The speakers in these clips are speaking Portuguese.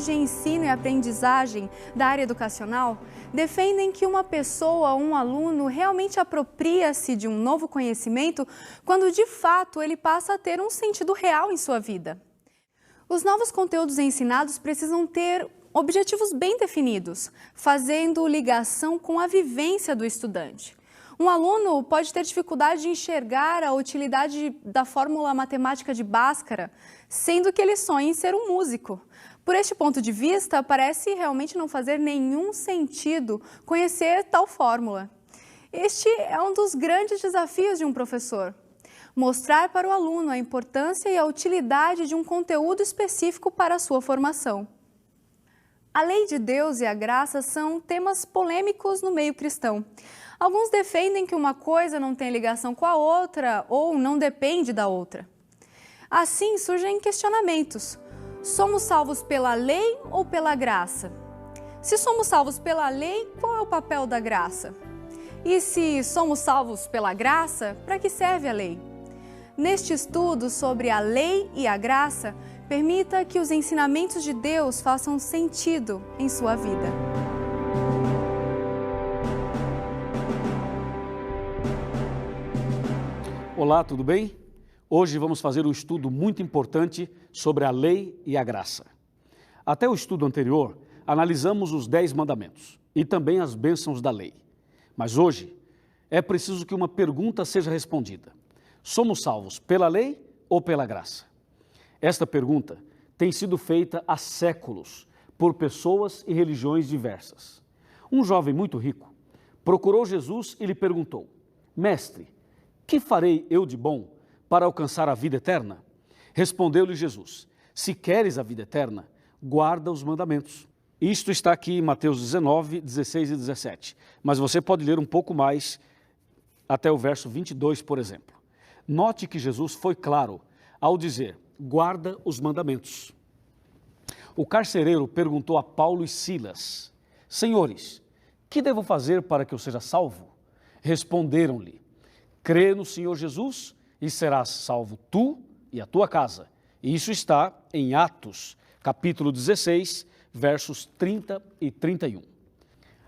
de ensino e aprendizagem da área educacional defendem que uma pessoa ou um aluno realmente apropria-se de um novo conhecimento quando de fato ele passa a ter um sentido real em sua vida. Os novos conteúdos ensinados precisam ter objetivos bem definidos, fazendo ligação com a vivência do estudante. Um aluno pode ter dificuldade de enxergar a utilidade da fórmula matemática de Bhaskara, sendo que ele sonha em ser um músico. Por este ponto de vista, parece realmente não fazer nenhum sentido conhecer tal fórmula. Este é um dos grandes desafios de um professor: mostrar para o aluno a importância e a utilidade de um conteúdo específico para a sua formação. A lei de Deus e a graça são temas polêmicos no meio cristão. Alguns defendem que uma coisa não tem ligação com a outra ou não depende da outra. Assim surgem questionamentos. Somos salvos pela lei ou pela graça? Se somos salvos pela lei, qual é o papel da graça? E se somos salvos pela graça, para que serve a lei? Neste estudo sobre a lei e a graça, permita que os ensinamentos de Deus façam sentido em sua vida. Olá, tudo bem? Hoje vamos fazer um estudo muito importante sobre a lei e a graça. Até o estudo anterior, analisamos os 10 mandamentos e também as bênçãos da lei. Mas hoje é preciso que uma pergunta seja respondida: somos salvos pela lei ou pela graça? Esta pergunta tem sido feita há séculos por pessoas e religiões diversas. Um jovem muito rico procurou Jesus e lhe perguntou: Mestre, que farei eu de bom para alcançar a vida eterna? Respondeu-lhe Jesus: se queres a vida eterna, guarda os mandamentos. Isto está aqui em Mateus 19, 16 e 17, mas você pode ler um pouco mais até o verso 22, por exemplo. Note que Jesus foi claro ao dizer: guarda os mandamentos. O carcereiro perguntou a Paulo e Silas: Senhores, que devo fazer para que eu seja salvo? Responderam-lhe: crê no Senhor Jesus e serás salvo tu e a tua casa. E isso está em Atos, capítulo 16, versos 30 e 31.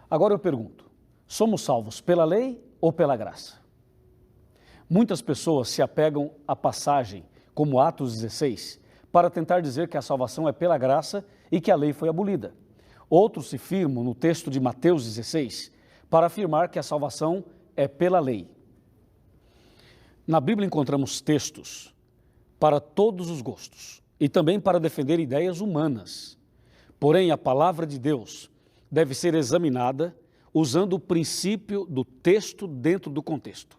Agora eu pergunto: somos salvos pela lei ou pela graça? Muitas pessoas se apegam à passagem como Atos 16, para tentar dizer que a salvação é pela graça e que a lei foi abolida. Outros se firmam no texto de Mateus 16, para afirmar que a salvação é pela lei. Na Bíblia encontramos textos para todos os gostos e também para defender ideias humanas. Porém, a palavra de Deus deve ser examinada usando o princípio do texto dentro do contexto.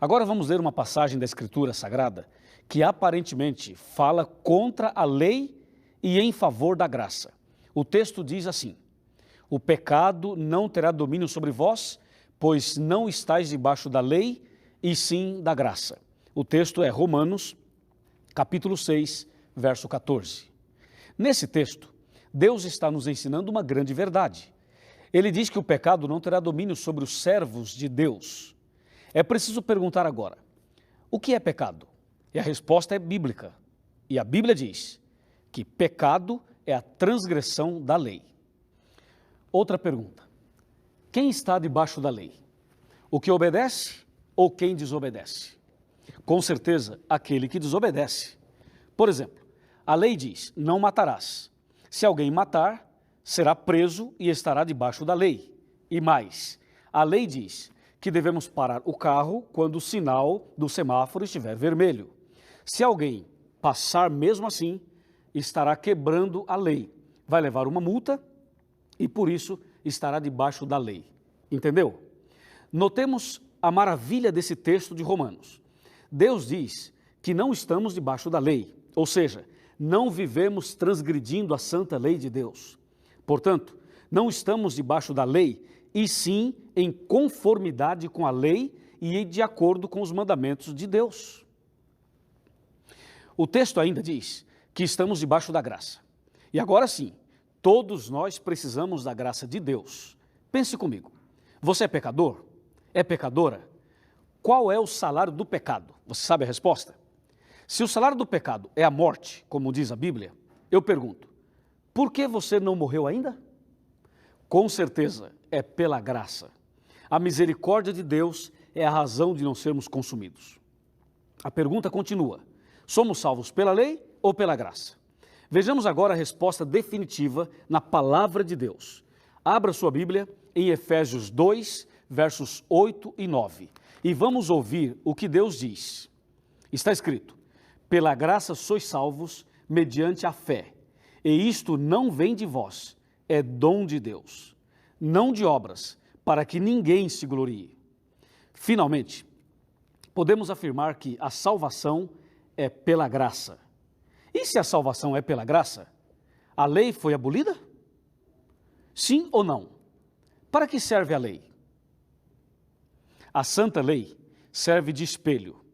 Agora vamos ler uma passagem da Escritura Sagrada que aparentemente fala contra a lei e em favor da graça. O texto diz assim: o pecado não terá domínio sobre vós, pois não estáis debaixo da lei, e sim da graça. O texto é Romanos, capítulo 6, verso 14. Nesse texto, Deus está nos ensinando uma grande verdade. Ele diz que o pecado não terá domínio sobre os servos de Deus. É preciso perguntar agora: o que é pecado? E a resposta é bíblica. E a Bíblia diz que pecado é a transgressão da lei. Outra pergunta: quem está debaixo da lei? O que obedece ou quem desobedece? Com certeza, aquele que desobedece. Por exemplo, a lei diz: não matarás. Se alguém matar, será preso e estará debaixo da lei. E mais, a lei diz que devemos parar o carro quando o sinal do semáforo estiver vermelho. Se alguém passar mesmo assim, estará quebrando a lei. Vai levar uma multa e, por isso, estará debaixo da lei. Entendeu? Notemos a maravilha desse texto de Romanos. Deus diz que não estamos debaixo da lei, ou seja, não vivemos transgredindo a santa lei de Deus. Portanto, não estamos debaixo da lei, e sim em conformidade com a lei e de acordo com os mandamentos de Deus. O texto ainda diz que estamos debaixo da graça. E agora sim, todos nós precisamos da graça de Deus. Pense comigo: você é pecador? É pecadora? Qual é o salário do pecado? Você sabe a resposta? Se o salário do pecado é a morte, como diz a Bíblia, eu pergunto: Por que você não morreu ainda? Com certeza, é pela graça. A misericórdia de Deus é a razão de não sermos consumidos. A pergunta continua: somos salvos pela lei ou pela graça? Vejamos agora a resposta definitiva na palavra de Deus. Abra sua Bíblia em Efésios 2, versos 8 e 9. E vamos ouvir o que Deus diz. Está escrito: pela graça sois salvos mediante a fé. E isto não vem de vós, é dom de Deus, não de obras, para que ninguém se glorie. Finalmente, podemos afirmar que a salvação é pela graça. E se a salvação é pela graça, a lei foi abolida? Sim ou não? Para que serve a lei? A santa lei serve de espelho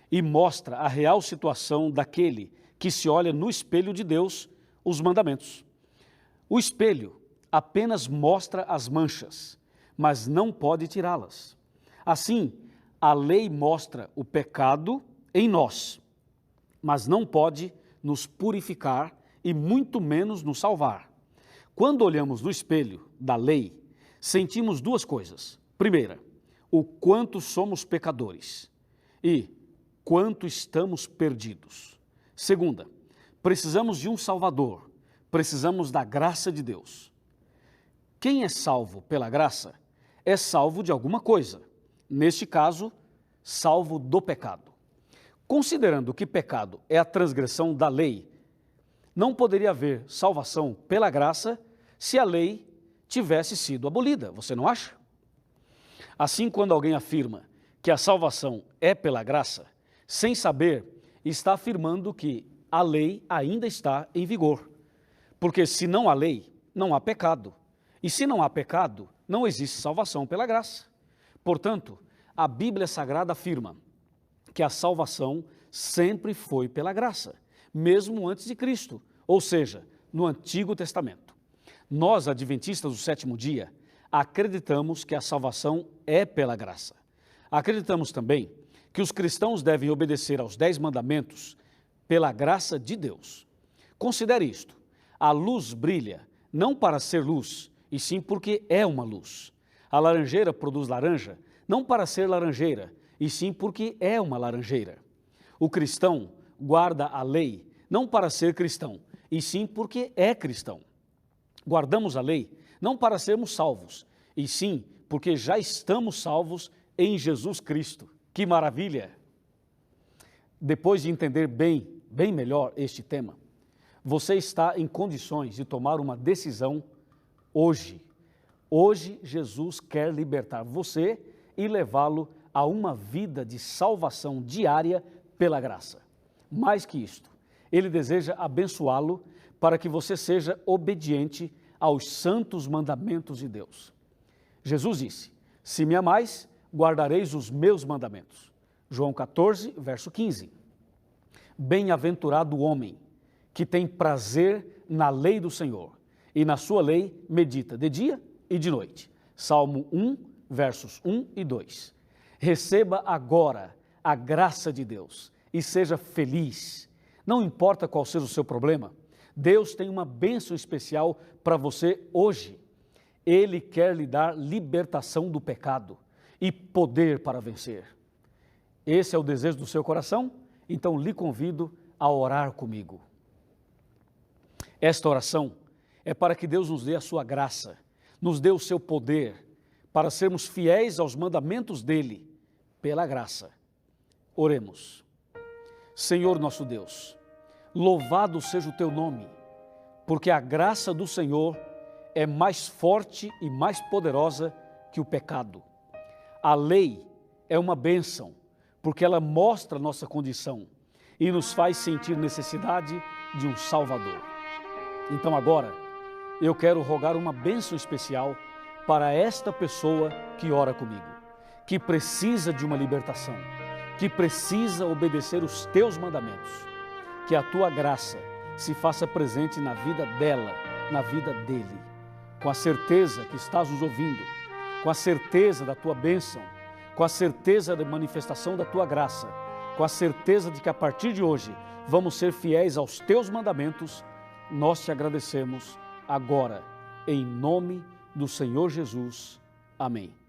e mostra a real situação daquele que se olha no espelho de Deus, os mandamentos. O espelho apenas mostra as manchas, mas não pode tirá-las. Assim, a lei mostra o pecado em nós, mas não pode nos purificar e muito menos nos salvar. Quando olhamos no espelho da lei, sentimos duas coisas. Primeira, o quanto somos pecadores e quanto estamos perdidos. Segunda, precisamos de um Salvador, precisamos da graça de Deus. Quem é salvo pela graça é salvo de alguma coisa, neste caso, salvo do pecado. Considerando que pecado é a transgressão da lei, não poderia haver salvação pela graça se a lei tivesse sido abolida, você não acha? Assim, quando alguém afirma que a salvação é pela graça, sem saber, está afirmando que a lei ainda está em vigor. Porque se não há lei, não há pecado. E se não há pecado, não existe salvação pela graça. Portanto, a Bíblia Sagrada afirma que a salvação sempre foi pela graça, mesmo antes de Cristo, ou seja, no Antigo Testamento. Nós, adventistas do sétimo dia, acreditamos que a salvação é pela graça. Acreditamos também que os cristãos devem obedecer aos 10 mandamentos pela graça de Deus. Considere isto: a luz brilha não para ser luz, e sim porque é uma luz. A laranjeira produz laranja não para ser laranjeira, e sim porque é uma laranjeira. O cristão guarda a lei não para ser cristão, e sim porque é cristão. Guardamos a lei não para sermos salvos, e sim porque já estamos salvos em Jesus Cristo. Que maravilha! Depois de entender bem melhor este tema, você está em condições de tomar uma decisão hoje. Hoje, Jesus quer libertar você e levá-lo a uma vida de salvação diária pela graça. Mais que isto, Ele deseja abençoá-lo para que você seja obediente aos santos mandamentos de Deus. Jesus disse: se me amais, guardareis os meus mandamentos. João 14, verso 15. Bem-aventurado o homem que tem prazer na lei do Senhor, e na sua lei medita de dia e de noite. Salmo 1, versos 1 e 2. Receba agora a graça de Deus e seja feliz. Não importa qual seja o seu problema, Deus tem uma bênção especial para você hoje. Ele quer lhe dar libertação do pecado e poder para vencer. Esse é o desejo do seu coração? Então lhe convido a orar comigo. Esta oração é para que Deus nos dê a sua graça, nos dê o seu poder, para sermos fiéis aos mandamentos dele, pela graça. Oremos. Senhor nosso Deus, louvado seja o teu nome, porque a graça do Senhor é mais forte e mais poderosa que o pecado. A lei é uma bênção, porque ela mostra nossa condição e nos faz sentir necessidade de um Salvador. Então agora, eu quero rogar uma bênção especial para esta pessoa que ora comigo, que precisa de uma libertação, que precisa obedecer os teus mandamentos. Que a tua graça se faça presente na vida dela, na vida dele, com a certeza que estás nos ouvindo, com a certeza da tua bênção, com a certeza da manifestação da tua graça, com a certeza de que a partir de hoje vamos ser fiéis aos teus mandamentos, nós te agradecemos agora, em nome do Senhor Jesus. Amém.